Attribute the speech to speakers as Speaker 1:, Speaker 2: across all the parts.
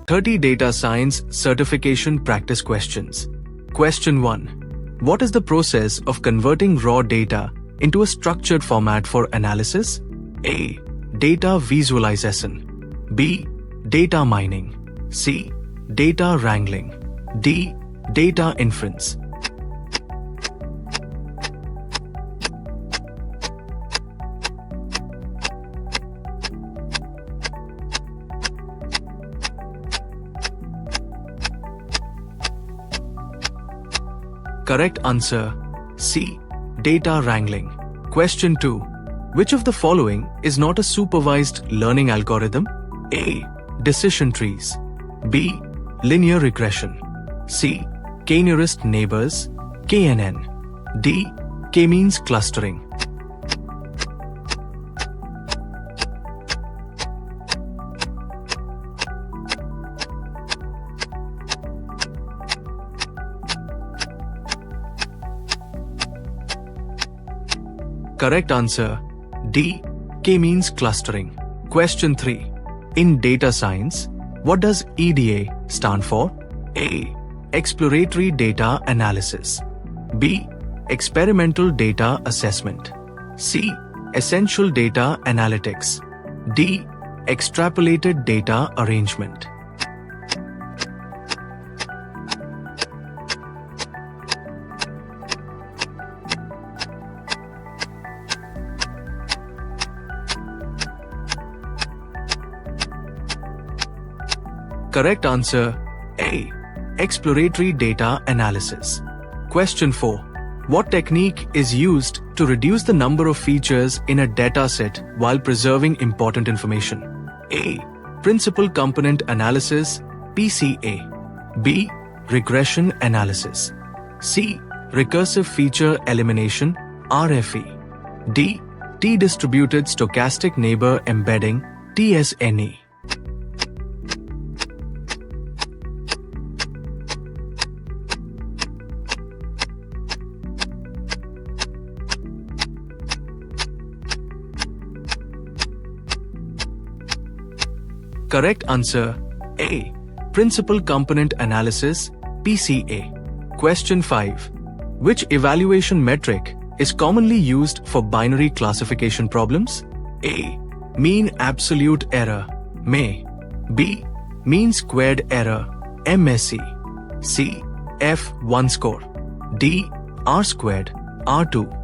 Speaker 1: 30 Data Science Certification Practice Questions. Question 1. What is the process of converting raw data into a structured format for analysis? A. Data visualization. B. Data mining. C. Data wrangling. D. Data inference. Correct answer C. Data wrangling. Question 2. Which of the following is not a supervised learning algorithm? A. Decision trees. B. Linear regression. C. K-nearest neighbors. KNN. D. K-means clustering. Correct answer D. K-means clustering. Question 3. In data science, what does EDA stand for? A. Exploratory data analysis. B. Experimental data assessment. C. Essential data analytics. D. Extrapolated data arrangement. Correct answer A. Exploratory data analysis. Question 4. What technique is used to reduce the number of features in a dataset while preserving important information? A. Principal component analysis (PCA). B. Regression analysis. C. Recursive feature elimination (RFE). D. T-distributed stochastic neighbor embedding (TSNE). Correct answer A. Principal component analysis (PCA). Question 5. Which evaluation metric is commonly used for binary classification problems? A. Mean absolute error (MAE). B. Mean squared error (MSE). C. F1 score. D. R squared (R2).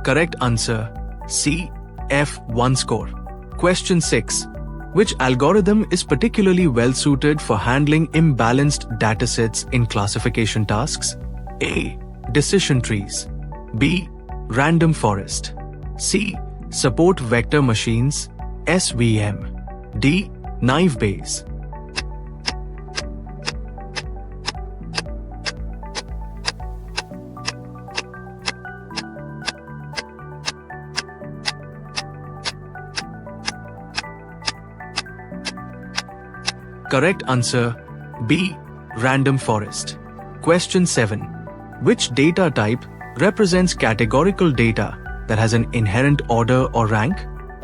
Speaker 1: Correct answer C. F1 score. Question 6. Which algorithm is particularly well suited for handling imbalanced datasets in classification tasks? A. Decision trees. B. Random forest. C. Support vector machines (SVM). D. Naive Bayes. Correct answer B. Random forest. Question 7. Which data type represents categorical data that has an inherent order or rank?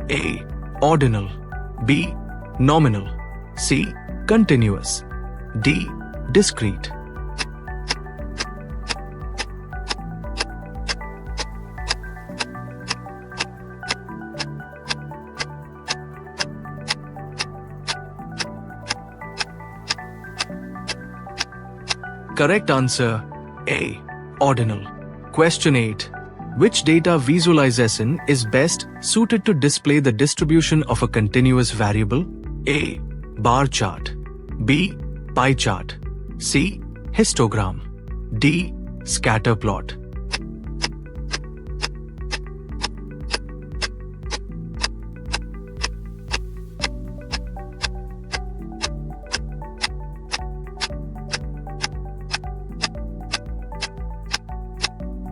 Speaker 1: A. Ordinal. B. Nominal. C. Continuous. D. Discrete. Correct answer A. Ordinal. Question 8. Which data visualization is best suited to display the distribution of a continuous variable? A. Bar chart. B. Pie chart. C. Histogram. D. Scatter plot.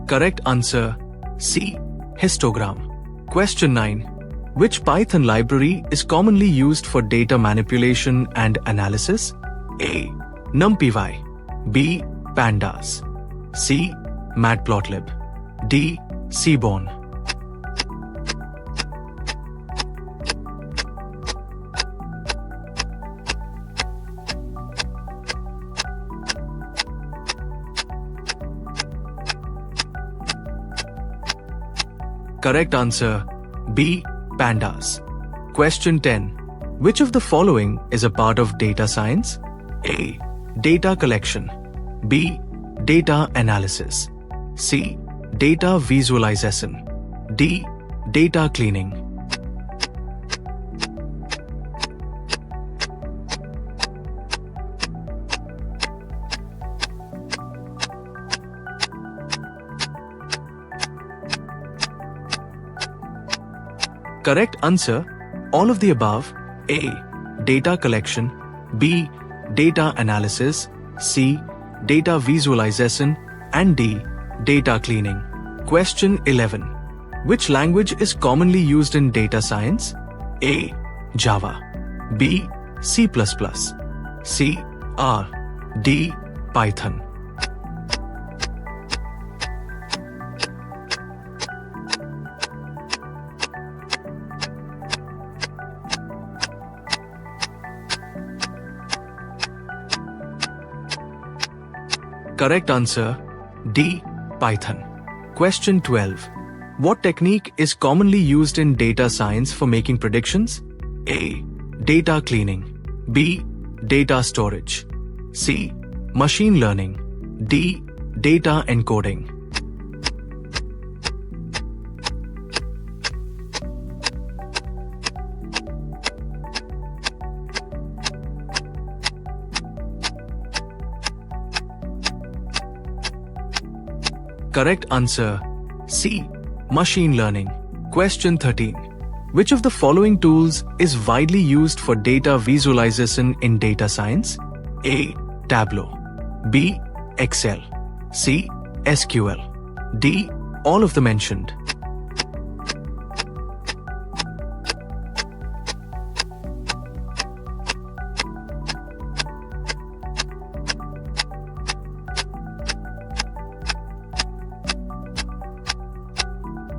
Speaker 1: Correct answer C. Histogram. Question 9. Which Python library is commonly used for data manipulation and analysis? A. NumPy, B. Pandas, C. Matplotlib, D. Seaborn. Correct answer B. Pandas. Question 10. Which of the following is a part of data science? A. Data collection, B. Data analysis, C. Data visualization, D. Data cleaning. Correct answer, all of the above. A. Data collection, B. Data analysis, C. Data visualization, and D. Data cleaning. Question 11. Which language is commonly used in data science? A. Java, B. C++, C. R, D. Python. Correct answer D. Python. Question 12. What technique is commonly used in data science for making predictions? A. Data cleaning, B. Data storage, C. Machine learning, D. Data encoding. Correct answer C. Machine learning. Question 13. Which of the following tools is widely used for data visualization in data science? A. Tableau, B. Excel, C. SQL, D. All of the mentioned.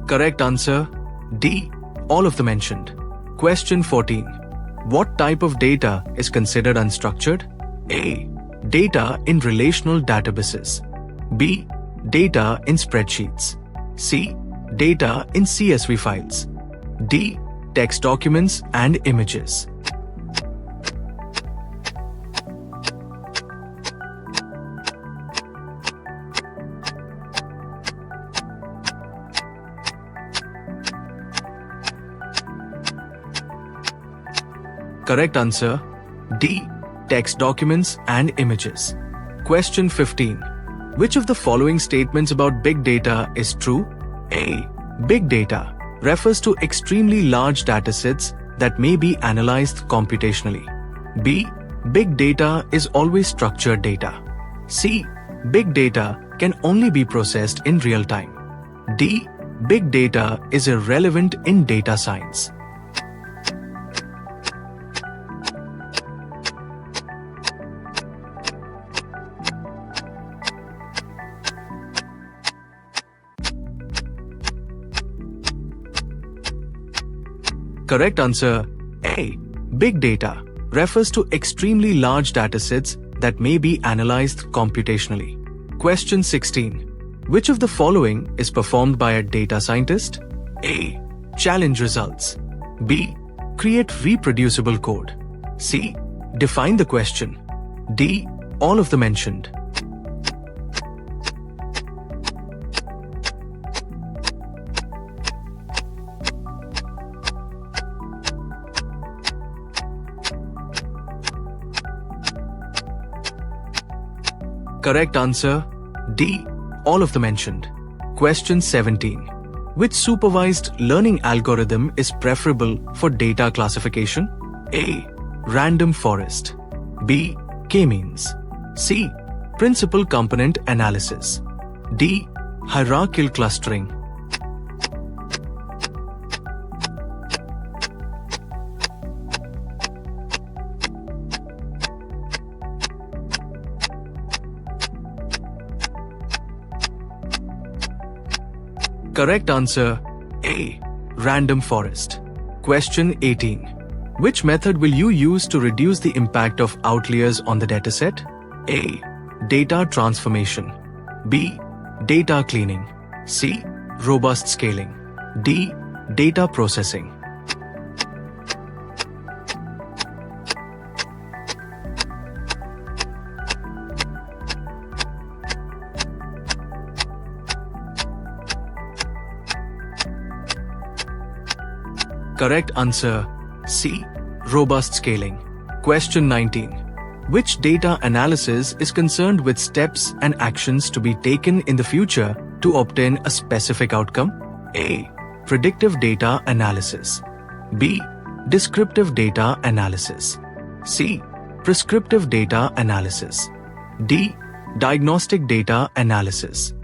Speaker 1: Correct answer D. All of the mentioned. Question 14. What type of data is considered unstructured? A. Data in relational databases, B. Data in spreadsheets, C. Data in CSV files, D. Text documents and images. Correct answer D. Text documents and images. Question 15. Which of the following statements about big data is true? A. Big data refers to extremely large datasets that may be analyzed computationally. B. Big data is always structured data. C. Big data can only be processed in real time. D. Big data is irrelevant in data science. Correct answer A. Big data refers to extremely large datasets that may be analyzed computationally. Question 16. Which of the following is performed by a data scientist? A. Challenge results, B. Create reproducible code, C. Define the question, D. All of the mentioned. Correct answer D. All of the mentioned. Question 17. Which supervised learning algorithm is preferable for data classification? A. Random forest, B. K-means, C. Principal component analysis, D. Hierarchical clustering. Correct answer A. Random forest. Question 18. Which method will you use to reduce the impact of outliers on the dataset? A. Data transformation. B. Data cleaning. C. Robust scaling. D. Data processing. Correct answer C. Robust scaling. Question 19. Which data analysis is concerned with steps and actions to be taken in the future to obtain a specific outcome? A. Predictive data analysis. B. Descriptive data analysis. C. Prescriptive data analysis. D. Diagnostic data analysis.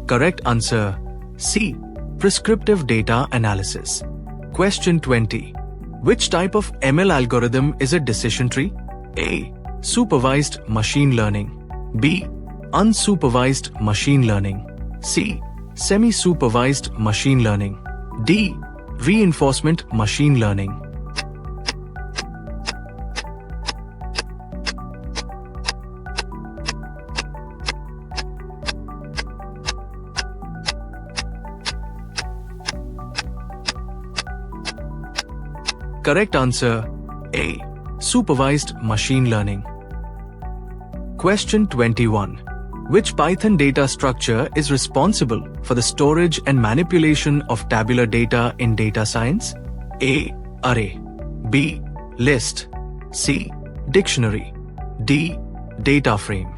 Speaker 1: Correct answer C. Prescriptive data analysis. Question 20. Which type of ML algorithm is a decision tree? A. Supervised machine learning. B. Unsupervised machine learning. C. Semi-supervised machine learning. D. Reinforcement machine learning. Correct answer A. Supervised machine learning. Question 21. Which Python data structure is responsible for the storage and manipulation of tabular data in data science? A. Array. B. List. C. Dictionary. D. Data frame.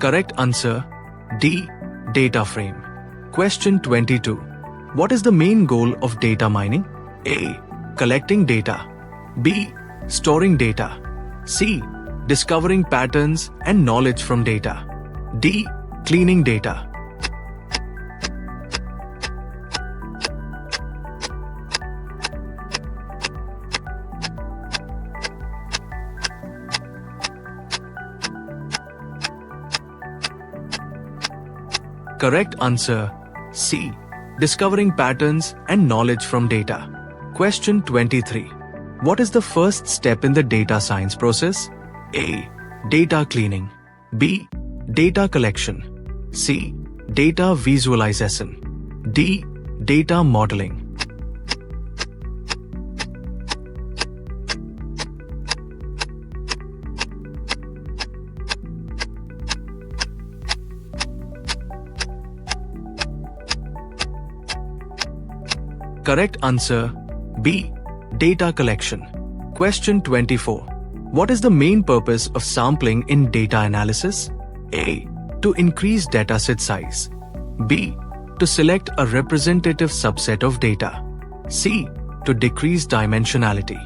Speaker 1: Correct answer D. Data frame. Question 22. What is the main goal of data mining? A. Collecting data. B. Storing data. C. Discovering patterns and knowledge from data. D. Cleaning data. Correct answer C. Discovering patterns and knowledge from data. Question 23. What is the first step in the data science process? A. Data cleaning. B. Data collection. C. Data visualization. D. Data modeling. Correct answer B. Data collection. Question 24. What is the main purpose of sampling in data analysis? A. To increase dataset size. B. To select a representative subset of data. C. To decrease dimensionality.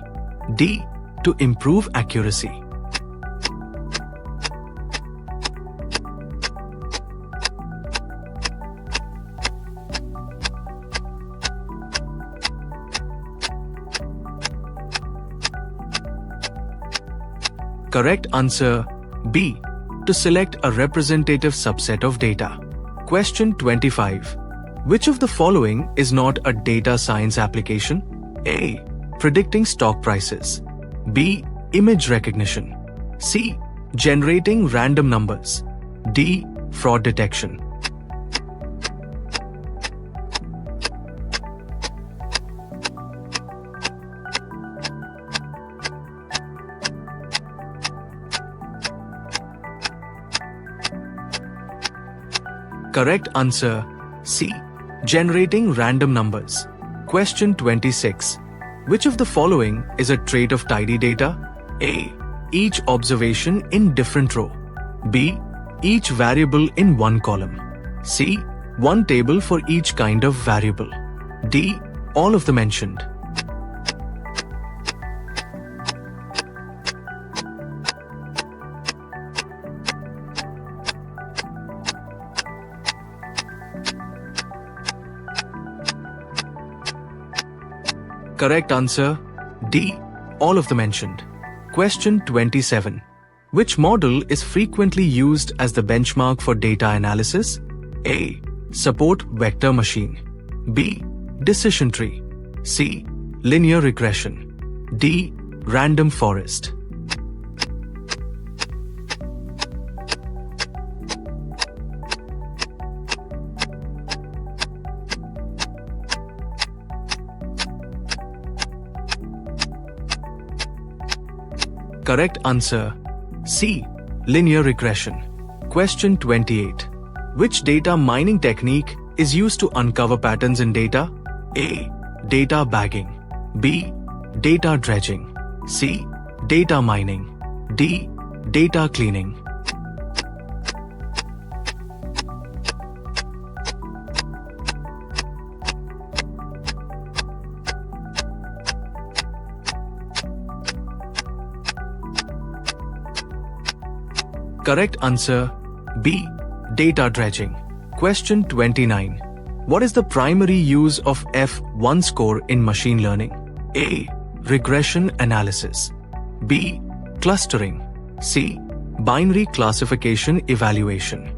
Speaker 1: D. To improve accuracy. Correct answer B. To select a representative subset of data. Question 25. Which of the following is not a data science application? A. Predicting stock prices. B. Image recognition. C. Generating random numbers. D. Fraud detection. Correct answer C. Generating random numbers. Question 26. Which of the following is a trait of tidy data? A. Each observation in different row. B. Each variable in one column. C. One table for each kind of variable. D. All of the mentioned. Correct answer D. All of the mentioned. Question 27. Which model is frequently used as the benchmark for data analysis? A. Support vector machine. B. Decision tree. C. Linear regression. D. Random forest. Correct answer C. Linear regression. Question 28. Which data mining technique is used to uncover patterns in data? A. Data bagging. B. Data dredging. C. Data mining. D. Data cleaning. Correct answer B. Data dredging. Question 29. What is the primary use of F1 score in machine learning? A. Regression analysis. B. Clustering. C. Binary classification evaluation.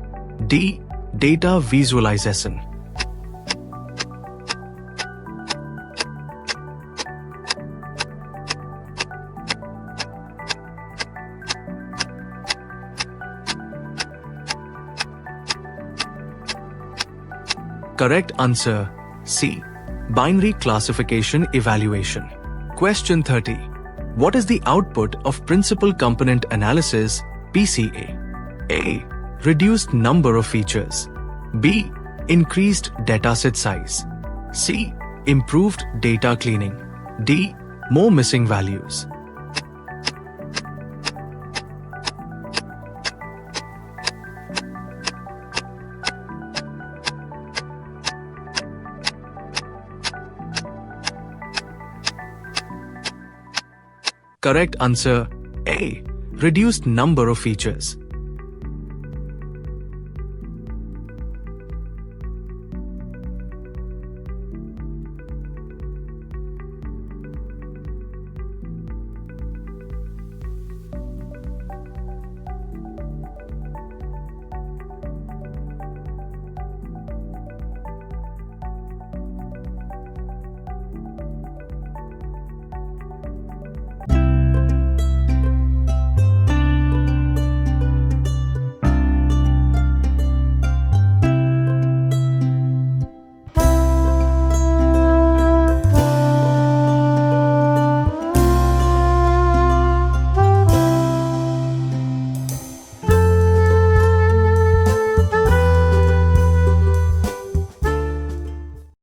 Speaker 1: D. Data visualization. Correct answer C. Binary classification evaluation. Question 30. What is the output of principal component analysis (PCA)? A. Reduced number of features. B. Increased dataset size. C. Improved data cleaning. D. More missing values. Correct answer A. Reduced number of features.